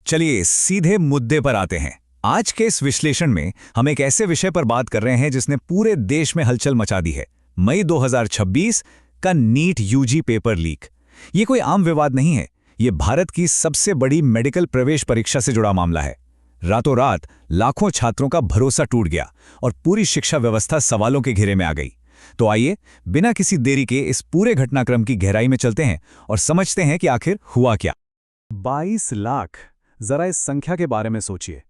चलिए सीधे मुद्दे पर आते हैं। आज के इस विश्लेषण में हम एक ऐसे विषय पर बात कर रहे हैं जिसने पूरे देश में हलचल मचा दी है। मई 2026 का नीट यूजी पेपर लीक। ये कोई आम विवाद नहीं है, ये भारत की सबसे बड़ी मेडिकल प्रवेश परीक्षा से जुड़ा मामला है। रातों रात लाखों छात्रों का भरोसा टूट गया और पूरी शिक्षा व्यवस्था सवालों के घेरे में आ गई। तो आइए बिना किसी देरी के इस पूरे घटनाक्रम की गहराई में चलते हैं और समझते हैं कि आखिर हुआ क्या। 22 लाख, जरा इस संख्या के बारे में सोचिए।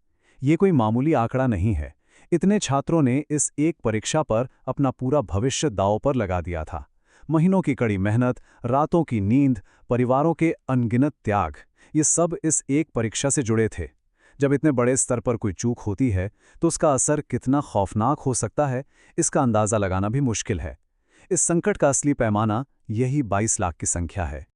ये कोई मामूली आंकड़ा नहीं है। इतने छात्रों ने इस एक परीक्षा पर अपना पूरा भविष्य दांव पर लगा दिया था। महीनों की कड़ी मेहनत, रातों की नींद, परिवारों के अनगिनत त्याग, ये सब इस एक परीक्षा से जुड़े थे। जब इतने बड़े स्तर पर कोई चूक होती है तो उसका असर कितना खौफनाक हो सकता है, इसका अंदाज़ा लगाना भी मुश्किल है। इस संकट का असली पैमाना यही 22 लाख की संख्या है।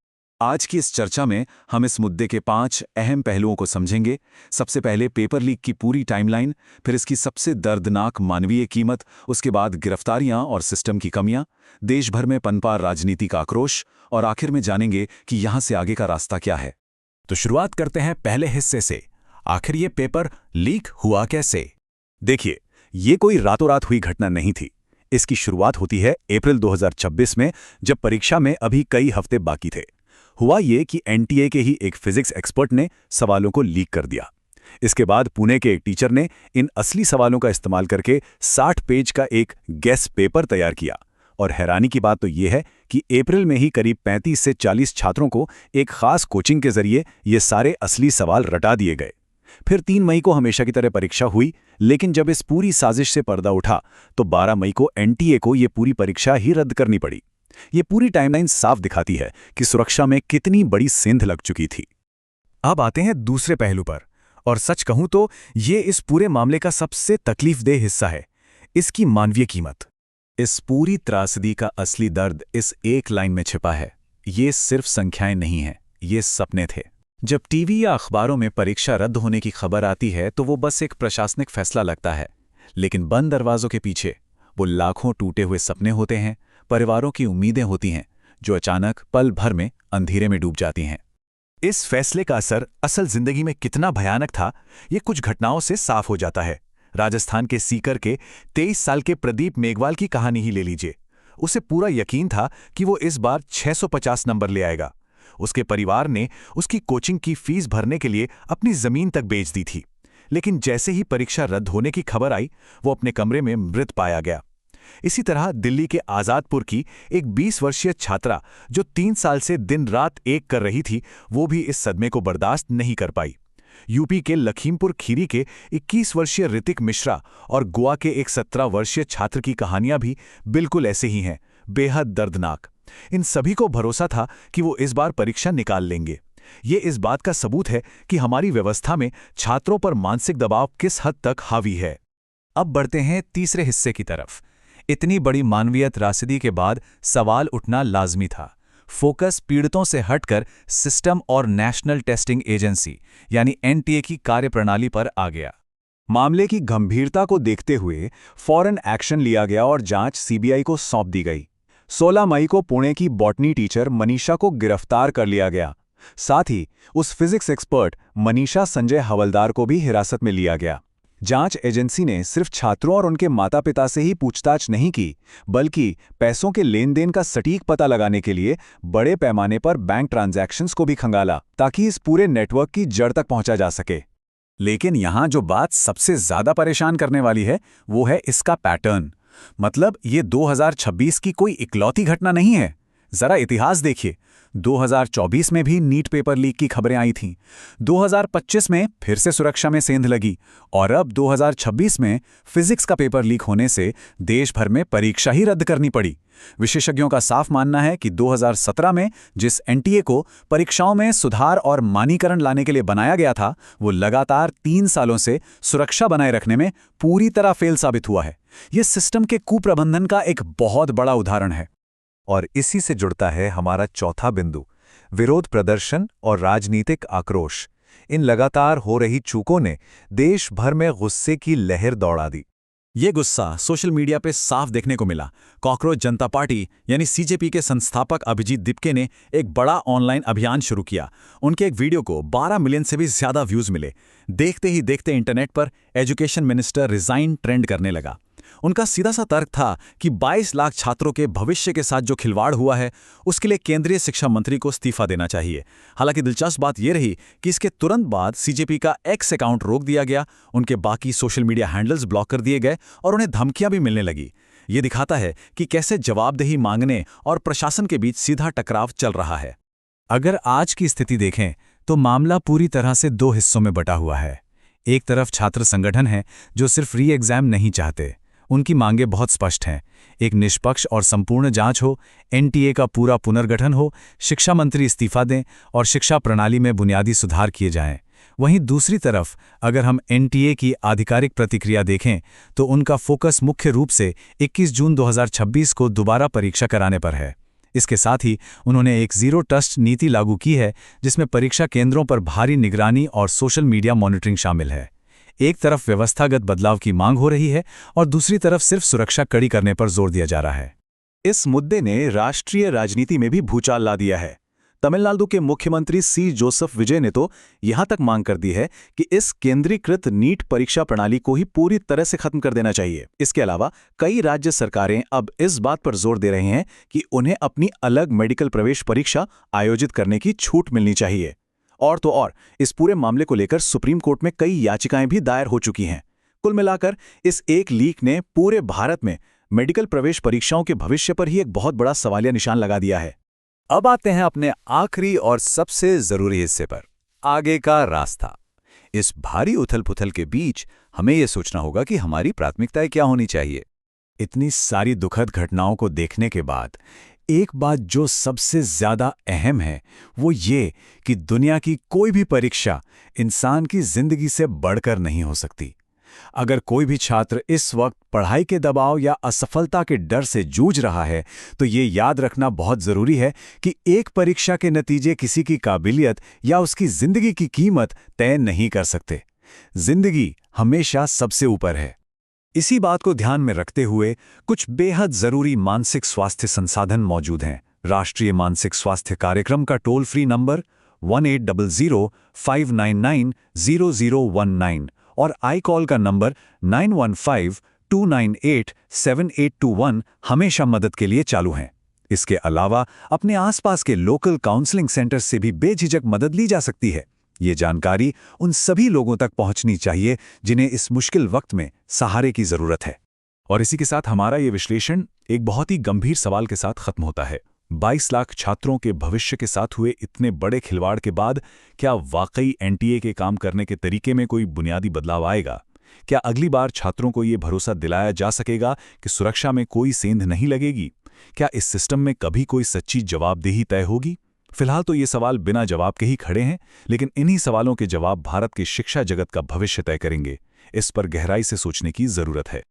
आज की इस चर्चा में हम इस मुद्दे के 5 अहम पहलुओं को समझेंगे। सबसे पहले पेपर लीक की पूरी टाइमलाइन, फिर इसकी सबसे दर्दनाक मानवीय कीमत, उसके बाद गिरफ्तारियां और सिस्टम की कमियां, देश भर में पनपा राजनीति का आक्रोश, और आखिर में जानेंगे कि यहां से आगे का रास्ता क्या है। तो शुरुआत करते हैं पहले हिस्से से। आखिर ये पेपर लीक हुआ कैसे? देखिए, ये कोई रातों रात हुई घटना नहीं थी। इसकी शुरुआत होती है अप्रैल 2026 में, जब परीक्षा में अभी कई हफ्ते बाकी थे। हुआ ये कि एनटीए के ही एक फिजिक्स एक्सपर्ट ने सवालों को लीक कर दिया। इसके बाद पुणे के एक टीचर ने इन असली सवालों का इस्तेमाल करके 60 पेज का एक गेस पेपर तैयार किया। और हैरानी की बात तो ये है कि अप्रैल में ही करीब 35 से 40 छात्रों को एक खास कोचिंग के जरिए ये सारे असली सवाल रटा दिए गए। फिर 3 मई को हमेशा की तरह परीक्षा हुई, लेकिन जब इस पूरी साजिश से पर्दा उठा तो 12 मई को एनटीए को ये पूरी परीक्षा ही रद्द करनी पड़ी। ये पूरी टाइमलाइन साफ दिखाती है कि सुरक्षा में कितनी बड़ी सेंध लग चुकी थी। अब आते हैं दूसरे पहलू पर, और सच कहूं तो ये इस पूरे मामले का सबसे तकलीफदेह हिस्सा है, इसकी मानवीय कीमत। इस पूरी त्रासदी का असली दर्द इस एक लाइन में छिपा है। ये सिर्फ संख्याएं नहीं हैं, ये सपने थे। जब टीवी या अखबारों में परीक्षा रद्द होने की खबर आती है तो वो बस एक प्रशासनिक फैसला लगता है, लेकिन बंद दरवाजों के पीछे वो लाखों टूटे हुए सपने होते हैं, परिवारों की उम्मीदें होती हैं, जो अचानक पल भर में अंधेरे में डूब जाती हैं। इस फैसले का असर असल जिंदगी में कितना भयानक था, ये कुछ घटनाओं से साफ हो जाता है। राजस्थान के सीकर के 23 साल के प्रदीप मेघवाल की कहानी ही ले लीजिए। उसे पूरा यकीन था कि वो इस बार 650 नंबर ले आएगा। उसके परिवार ने उसकी कोचिंग की फीस भरने के लिए अपनी जमीन तक बेच दी थी, लेकिन जैसे ही परीक्षा रद्द होने की खबर आई, वो अपने कमरे में मृत पाया गया। इसी तरह दिल्ली के आजादपुर की एक 20 वर्षीय छात्रा जो 3 साल से दिन रात एक कर रही थी, वो भी इस सदमे को बर्दाश्त नहीं कर पाई। यूपी के लखीमपुर खीरी के 21 वर्षीय ऋतिक मिश्रा और गोवा के एक 17 वर्षीय छात्र की कहानियां भी बिल्कुल ऐसे ही हैं, बेहद दर्दनाक। इन सभी को भरोसा था कि वो इस बार परीक्षा निकाल लेंगे। ये इस बात का सबूत है कि हमारी व्यवस्था में छात्रों पर मानसिक दबाव किस हद तक हावी है। अब बढ़ते हैं तीसरे हिस्से की तरफ। इतनी बड़ी मानवीय त्रासदी के बाद सवाल उठना लाजमी था। फोकस पीड़ितों से हटकर सिस्टम और नेशनल टेस्टिंग एजेंसी यानी एनटीए की कार्यप्रणाली पर आ गया। मामले की गंभीरता को देखते हुए फौरन एक्शन लिया गया और जांच सीबीआई को सौंप दी गई। 16 मई को पुणे की बॉटनी टीचर मनीषा को गिरफ्तार कर लिया गया। साथ ही उस फिजिक्स एक्सपर्ट मनीषा संजय हवलदार को भी हिरासत में लिया गया। जांच एजेंसी ने सिर्फ छात्रों और उनके माता-पिता से ही पूछताछ नहीं की, बल्कि पैसों के लेन देन का सटीक पता लगाने के लिए बड़े पैमाने पर बैंक ट्रांजैक्शंस को भी खंगाला, ताकि इस पूरे नेटवर्क की जड़ तक पहुंचा जा सके। लेकिन यहां जो बात सबसे ज्यादा परेशान करने वाली है, वो है इसका पैटर्न। मतलब ये 2026 की कोई इकलौती घटना नहीं है। जरा इतिहास देखिए। 2024 में भी नीट पेपर लीक की खबरें आई थीं। 2025 में फिर से सुरक्षा में सेंध लगी, और अब 2026 में फिजिक्स का पेपर लीक होने से देश भर में परीक्षा ही रद्द करनी पड़ी। विशेषज्ञों का साफ मानना है कि 2017 में जिस एनटीए को परीक्षाओं में सुधार और मानकीकरण लाने के लिए बनाया गया था, वो लगातार 3 सालों से सुरक्षा बनाए रखने में पूरी तरह फेल साबित हुआ है। ये सिस्टम के कुप्रबंधन का एक बहुत बड़ा उदाहरण है। और इसी से जुड़ता है हमारा चौथा बिंदु, विरोध प्रदर्शन और राजनीतिक आक्रोश। इन लगातार हो रही चूकों ने देश भर में गुस्से की लहर दौड़ा दी। ये गुस्सा सोशल मीडिया पे साफ देखने को मिला। कॉकरोच जनता पार्टी यानी सीजेपी के संस्थापक अभिजीत दिपके ने एक बड़ा ऑनलाइन अभियान शुरू किया। उनके एक वीडियो को 12 मिलियन से भी ज्यादा व्यूज मिले। देखते ही देखते इंटरनेट पर एजुकेशन मिनिस्टर रिजाइन ट्रेंड करने लगा। उनका सीधा सा तर्क था कि 22 लाख छात्रों के भविष्य के साथ जो खिलवाड़ हुआ है उसके लिए केंद्रीय शिक्षा मंत्री को इस्तीफा देना चाहिए। हालांकि दिलचस्प बात यह रही कि इसके तुरंत बाद सीजेपी का एक्स अकाउंट रोक दिया गया, उनके बाकी सोशल मीडिया हैंडल्स ब्लॉक कर दिए गए और उन्हें धमकियां भी मिलने लगी। ये दिखाता है कि कैसे जवाबदेही मांगने और प्रशासन के बीच सीधा टकराव चल रहा है। अगर आज की स्थिति देखें तो मामला पूरी तरह से दो हिस्सों में बटा हुआ है। एक तरफ छात्र संगठन है जो सिर्फ री एग्जाम नहीं चाहते। उनकी मांगें बहुत स्पष्ट हैं। एक निष्पक्ष और संपूर्ण जांच हो, एनटीए का पूरा पुनर्गठन हो, शिक्षा मंत्री इस्तीफा दें और शिक्षा प्रणाली में बुनियादी सुधार किए जाएं। वहीं दूसरी तरफ अगर हम एनटीए की आधिकारिक प्रतिक्रिया देखें तो उनका फोकस मुख्य रूप से 21 जून 2026 को दोबारा परीक्षा कराने पर है। इसके साथ ही उन्होंने एक जीरो ट्रस्ट नीति लागू की है जिसमें परीक्षा केंद्रों पर भारी निगरानी और सोशल मीडिया मॉनिटरिंग शामिल है। एक तरफ व्यवस्थागत बदलाव की मांग हो रही है और दूसरी तरफ सिर्फ सुरक्षा कड़ी करने पर जोर दिया जा रहा है। इस मुद्दे ने राष्ट्रीय राजनीति में भी भूचाल ला दिया है। तमिलनाडु के मुख्यमंत्री सी जोसेफ विजय ने तो यहां तक मांग कर दी है कि इस केंद्रीकृत नीट परीक्षा प्रणाली को ही पूरी तरह से खत्म कर देना चाहिए। इसके अलावा कई राज्य सरकारें अब इस बात पर जोर दे रहे हैं कि उन्हें अपनी अलग मेडिकल प्रवेश परीक्षा आयोजित करने की छूट मिलनी चाहिए। और तो और इस पूरे मामले को लेकर सुप्रीम कोर्ट में कई याचिकाएं भी दायर हो चुकी हैं। कुल मिलाकर इस एक लीक ने पूरे भारत में मेडिकल प्रवेश परीक्षाओं के भविष्य पर ही एक बहुत बड़ा सवालिया निशान लगा दिया है। अब आते हैं अपने आखिरी और सबसे जरूरी हिस्से पर, आगे का रास्ता। इस भारी उथल-पुथल के बीच हमें यह सोचना होगा कि हमारी प्राथमिकताएं क्या होनी चाहिए। इतनी सारी दुखद घटनाओं को देखने के बाद एक बात जो सबसे ज्यादा अहम है वो ये कि दुनिया की कोई भी परीक्षा इंसान की जिंदगी से बढ़कर नहीं हो सकती। अगर कोई भी छात्र इस वक्त पढ़ाई के दबाव या असफलता के डर से जूझ रहा है तो ये याद रखना बहुत जरूरी है कि एक परीक्षा के नतीजे किसी की काबिलियत या उसकी जिंदगी की कीमत तय नहीं कर सकते। जिंदगी हमेशा सबसे ऊपर है। इसी बात को ध्यान में रखते हुए कुछ बेहद जरूरी मानसिक स्वास्थ्य संसाधन मौजूद हैं। राष्ट्रीय मानसिक स्वास्थ्य कार्यक्रम का टोल फ्री नंबर 1800-599-0019 और iCall का नंबर 9152987821 हमेशा मदद के लिए चालू हैं। इसके अलावा अपने आसपास के लोकल काउंसलिंग सेंटर से भी बेझिझक मदद ली जा सकती है। ये जानकारी उन सभी लोगों तक पहुंचनी चाहिए जिन्हें इस मुश्किल वक्त में सहारे की जरूरत है। और इसी के साथ हमारा ये विश्लेषण एक बहुत ही गंभीर सवाल के साथ खत्म होता है। 22 लाख छात्रों के भविष्य के साथ हुए इतने बड़े खिलवाड़ के बाद क्या वाकई एनटीए के काम करने के तरीके में कोई बुनियादी बदलाव आएगा? क्या अगली बार छात्रों को ये भरोसा दिलाया जा सकेगा कि सुरक्षा में कोई सेंध नहीं लगेगी? क्या इस सिस्टम में कभी कोई सच्ची जवाबदेही तय होगी? फिलहाल तो ये सवाल बिना जवाब के ही खड़े हैं, लेकिन इन्हीं सवालों के जवाब भारत के शिक्षा जगत का भविष्य तय करेंगे। इस पर गहराई से सोचने की जरूरत है।